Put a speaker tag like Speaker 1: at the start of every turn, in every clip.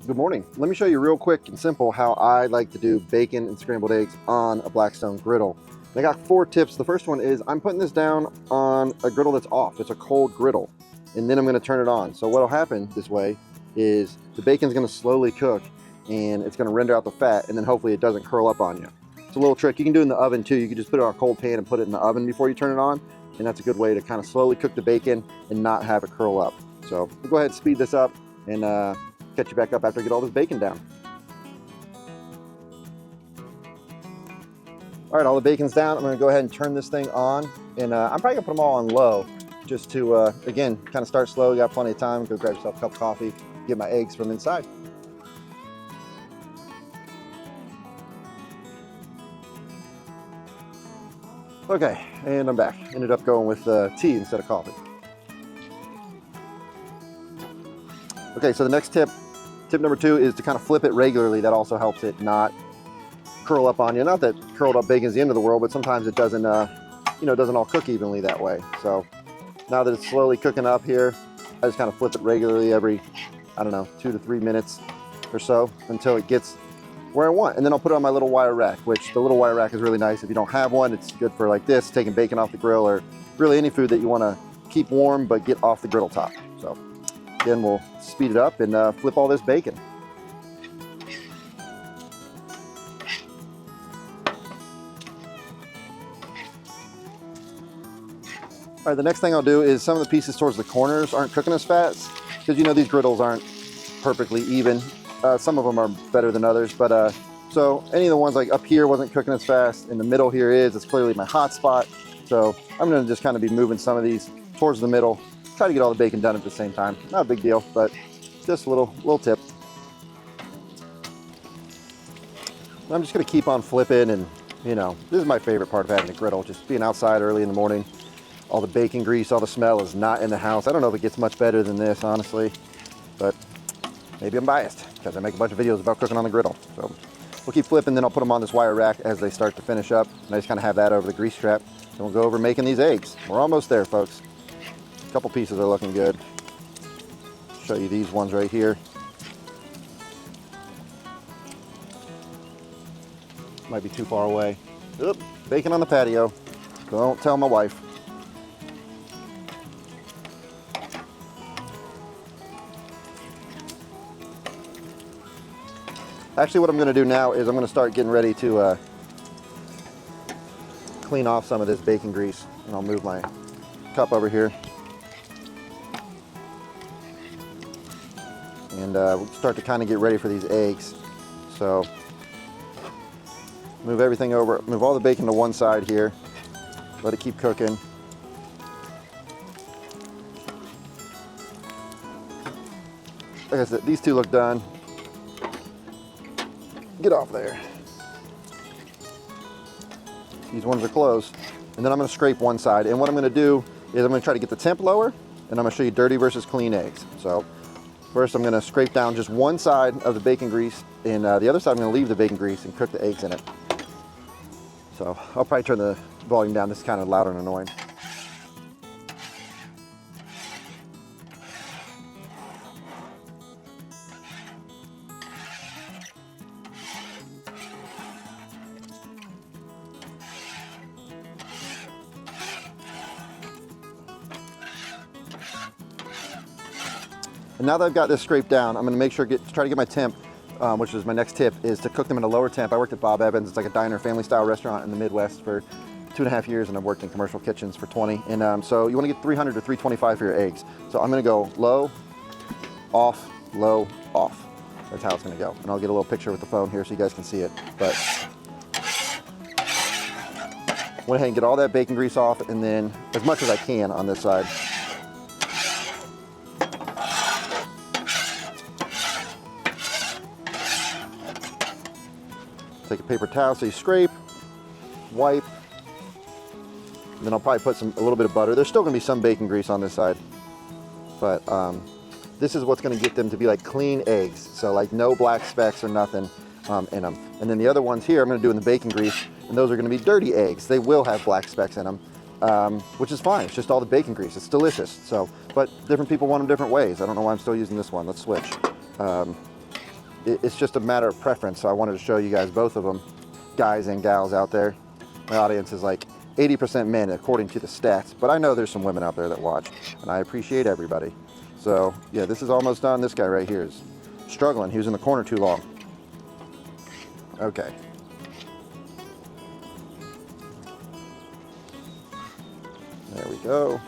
Speaker 1: Good morning. Let me show you real quick and simple how I like to do bacon and scrambled eggs on a Blackstone griddle. And I got 4 tips. The first one is I'm putting this down on a griddle that's off. It's a cold griddle. And then I'm going to turn it on. So what'll happen this way is the bacon's going to slowly cook and it's going to render out the fat, and then hopefully it doesn't curl up on you. It's a little trick. You can do it in the oven too. You can just put it on a cold pan and put it in the oven before you turn it on. And that's a good way to kind of slowly cook the bacon and not have it curl up. So we'll go ahead and speed this up and catch you back up after I get all this bacon down. All right, all the bacon's down. I'm gonna go ahead and turn this thing on, and I'm probably gonna put them all on low just to, again, kind of start slow. You got plenty of time. Go grab yourself a cup of coffee, get my eggs from inside. Okay, and I'm back. Ended up going with tea instead of coffee. Okay, so the next tip number 2 is to kind of flip it regularly. That also helps it not curl up on you. Not that curled up bacon is the end of the world, but sometimes it doesn't, doesn't all cook evenly that way. So now that it's slowly cooking up here, I just kind of flip it regularly every, 2 to 3 minutes or so until it gets where I want. And then I'll put it on my little wire rack, which the little wire rack is really nice. If you don't have one, it's good for like this, taking bacon off the grill, or really any food that you want to keep warm but get off the griddle top. So then we'll speed it up and flip all this bacon. All right, the next thing I'll do is some of the pieces towards the corners aren't cooking as fast, because these griddles aren't perfectly even. Some of them are better than others, but so any of the ones like up here wasn't cooking as fast. In the middle here is, it's clearly my hot spot. So I'm gonna just kind of be moving some of these towards the middle, try to get all the bacon done at the same time. Not a big deal, but just a little tip. I'm just gonna keep on flipping, and this is my favorite part of having a griddle, just being outside early in the morning. All the bacon grease, all the smell is not in the house. I don't know if it gets much better than this, honestly, but maybe I'm biased because I make a bunch of videos about cooking on the griddle. So we'll keep flipping, then I'll put them on this wire rack as they start to finish up. And I just kind of have that over the grease trap. Then we'll go over making these eggs. We're almost there, folks. A couple pieces are looking good. Show you these ones right here. Might be too far away. Oop, bacon on the patio. Don't tell my wife. Actually, what I'm going to do now is I'm going to start getting ready to clean off some of this bacon grease. And I'll move my cup over here. And we'll start to kind of get ready for these eggs. So move everything over, move all the bacon to one side here. Let it keep cooking. Like I said, these 2 look done. Get off there. These ones are closed. And then I'm going to scrape one side. And what I'm going to do is I'm going to try to get the temp lower, and I'm going to show you dirty versus clean eggs. So first I'm going to scrape down just one side of the bacon grease, and the other side I'm going to leave the bacon grease and cook the eggs in it. So I'll probably turn the volume down. This is kind of loud and annoying. And now that I've got this scraped down, I'm going to make sure try to get my temp, which is my next tip, is to cook them at a lower temp. I worked at Bob Evans. It's like a diner, family style restaurant in the Midwest for 2.5 years, and I've worked in commercial kitchens for 20. And so you want to get 300 to 325 for your eggs. So I'm going to go low, off, low, off. That's how it's going to go. And I'll get a little picture with the phone here so you guys can see it. But went ahead and get all that bacon grease off, and then as much as I can on this side. Take a paper towel, so you scrape, wipe, and then I'll probably put a little bit of butter. There's still gonna be some bacon grease on this side, but this is what's gonna get them to be like clean eggs. So like no black specks or nothing in them. And then the other ones here, I'm gonna do in the bacon grease, and those are gonna be dirty eggs. They will have black specks in them. which is fine. It's just all the bacon grease. It's delicious. So, but different people want them different ways. I don't know why I'm still using this one. Let's switch. it's just a matter of preference. So I wanted to show you guys both of them, guys and gals out there. My audience is like 80% men according to the stats, but I know there's some women out there that watch, and I appreciate everybody. So yeah, this is almost done. This guy right here is struggling. He was in the corner too long. Okay. There we go.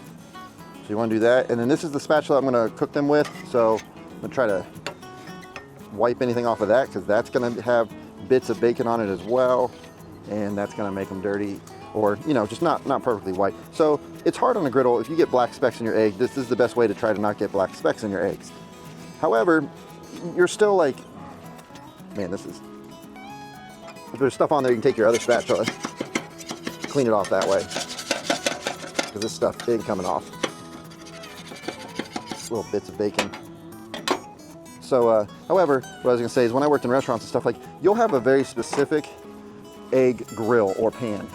Speaker 1: So you want to do that, and then this is the spatula I'm going to cook them with. So I'm going to try to wipe anything off of that, because that's going to have bits of bacon on it as well, and that's going to make them dirty, or you know, just not perfectly white. So it's hard on a griddle. If you get black specks in your egg, this is the best way to try to not get black specks in your eggs. However, you're still like, man, this is, if there's stuff on there, you can take your other spatula, clean it off that way, because this stuff ain't coming off. Little bits of bacon. So, however, what I was gonna say is, when I worked in restaurants and stuff, like, you'll have a very specific egg grill or pan.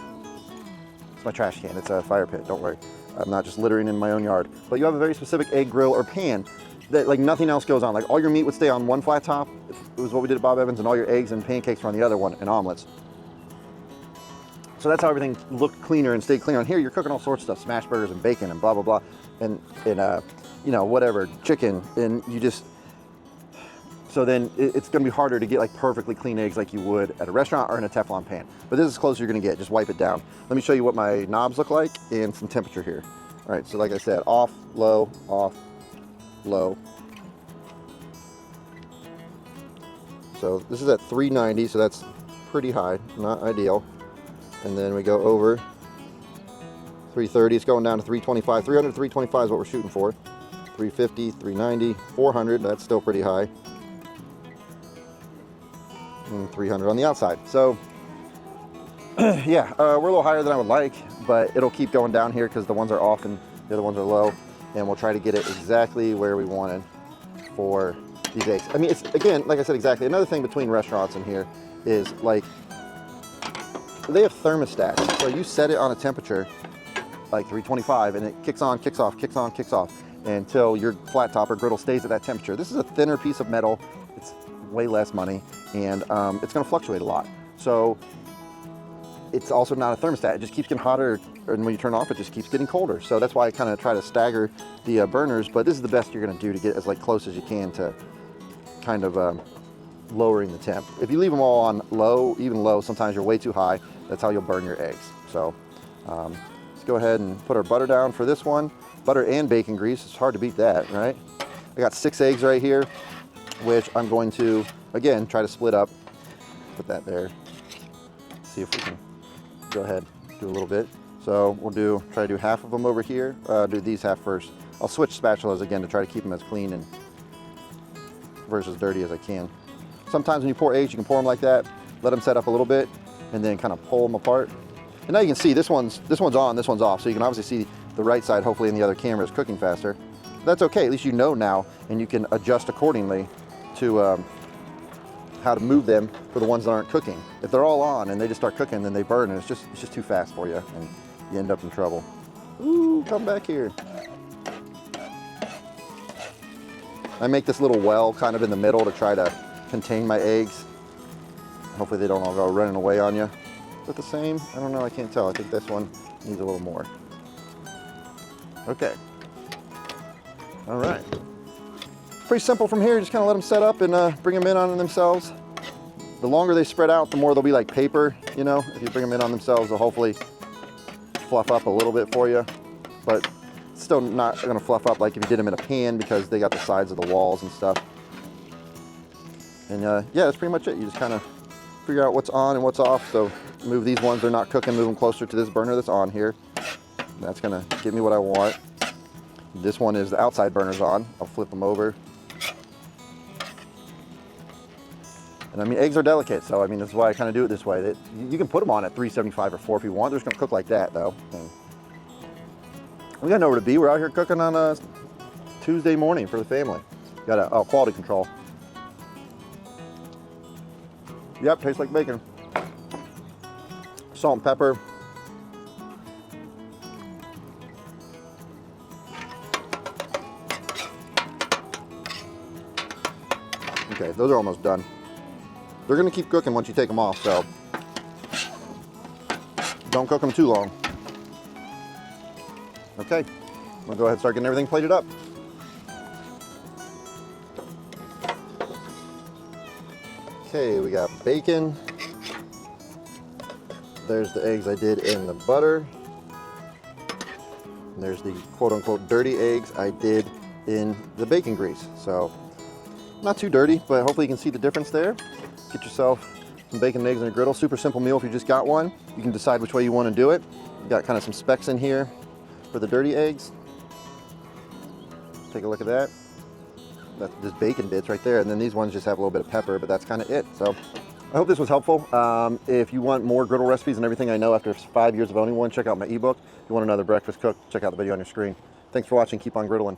Speaker 1: It's my trash can, it's a fire pit, don't worry. I'm not just littering in my own yard. But you have a very specific egg grill or pan that like nothing else goes on. Like all your meat would stay on one flat top, if it was what we did at Bob Evans, and all your eggs and pancakes were on the other one, and omelets. So that's how everything looked cleaner and stayed cleaner. On here, you're cooking all sorts of stuff, smash burgers and bacon and blah, blah, blah, and you know, whatever, chicken, and you just, so then it's gonna be harder to get like perfectly clean eggs like you would at a restaurant or in a Teflon pan. But this is as close as you're gonna get, just wipe it down. Let me show you what my knobs look like and some temperature here. All right, so like I said, off, low, low. So this is at 390, so that's pretty high, not ideal. And then we go over 330, it's going down to 325. 300 to 325 is what we're shooting for. 350, 390, 400, that's still pretty high. And 300 on the outside. So yeah, we're a little higher than I would like, but it'll keep going down here because the ones are off and the other ones are low, and we'll try to get it exactly where we wanted for these eggs. I mean, it's, again, like I said, exactly. Another thing between restaurants and here is like, they have thermostats. So you set it on a temperature like 325 and it kicks on, kicks off, kicks on, kicks off until your flat top or griddle stays at that temperature. This is a thinner piece of metal. It's way less money, and it's gonna fluctuate a lot. So it's also not a thermostat. It just keeps getting hotter, and when you turn it off, it just keeps getting colder. So that's why I kind of try to stagger the burners, but this is the best you're gonna do to get as like close as you can to kind of lowering the temp. If you leave them all on low, even low, sometimes you're way too high. That's how you'll burn your eggs. So let's go ahead and put our butter down for this one. Butter and bacon grease, it's hard to beat that, right? I got 6 eggs right here, which I'm going to, again, try to split up. Put that there. See if we can go ahead, do a little bit. So we'll try to do half of them over here. Do these half first. I'll switch spatulas again to try to keep them as clean and versus dirty as I can. Sometimes when you pour eggs, you can pour them like that, let them set up a little bit, and then kind of pull them apart. And now you can see this one's on, this one's off, so you can obviously see the right side, hopefully in the other camera, is cooking faster. That's okay, at least you know now, and you can adjust accordingly to how to move them for the ones that aren't cooking. If they're all on and they just start cooking, then they burn, and it's just too fast for you, and you end up in trouble. Ooh, come back here. I make this little well kind of in the middle to try to contain my eggs. Hopefully they don't all go running away on you. Is it the same? I don't know, I can't tell. I think this one needs a little more. Okay. All right. Pretty simple from here. Just kind of let them set up and bring them in on themselves. The longer they spread out, the more they'll be like paper, you know. If you bring them in on themselves, they'll hopefully fluff up a little bit for you. But still not gonna fluff up like if you did them in a pan, because they got the sides of the walls and stuff. And yeah, that's pretty much it. You just kind of figure out what's on and what's off. So move these ones, they're not cooking, move them closer to this burner that's on here. That's gonna give me what I want. This one is the outside burner's on. I'll flip them over. And I mean, eggs are delicate, so I mean, that's why I kind of do it this way. You can put them on at 375 or 4 if you want. They're just gonna cook like that though. And we got nowhere to be. We're out here cooking on a Tuesday morning for the family. Got a quality control. Yep, tastes like bacon. Salt and pepper. Okay, those are almost done. They're gonna keep cooking once you take them off, so don't cook them too long. Okay, I'm gonna go ahead and start getting everything plated up. Okay, we got bacon. There's the eggs I did in the butter. And there's the quote-unquote dirty eggs I did in the bacon grease. So, not too dirty, but hopefully you can see the difference there. Get yourself some bacon and eggs in a griddle. Super simple meal if you just got one. You can decide which way you want to do it. You got kind of some specks in here for the dirty eggs. Take a look at that. That's just bacon bits right there. And then these ones just have a little bit of pepper, but that's kind of it. So I hope this was helpful. If you want more griddle recipes and everything I know after 5 years of owning one, check out my ebook. If you want another breakfast cook, check out the video on your screen. Thanks for watching. Keep on griddling.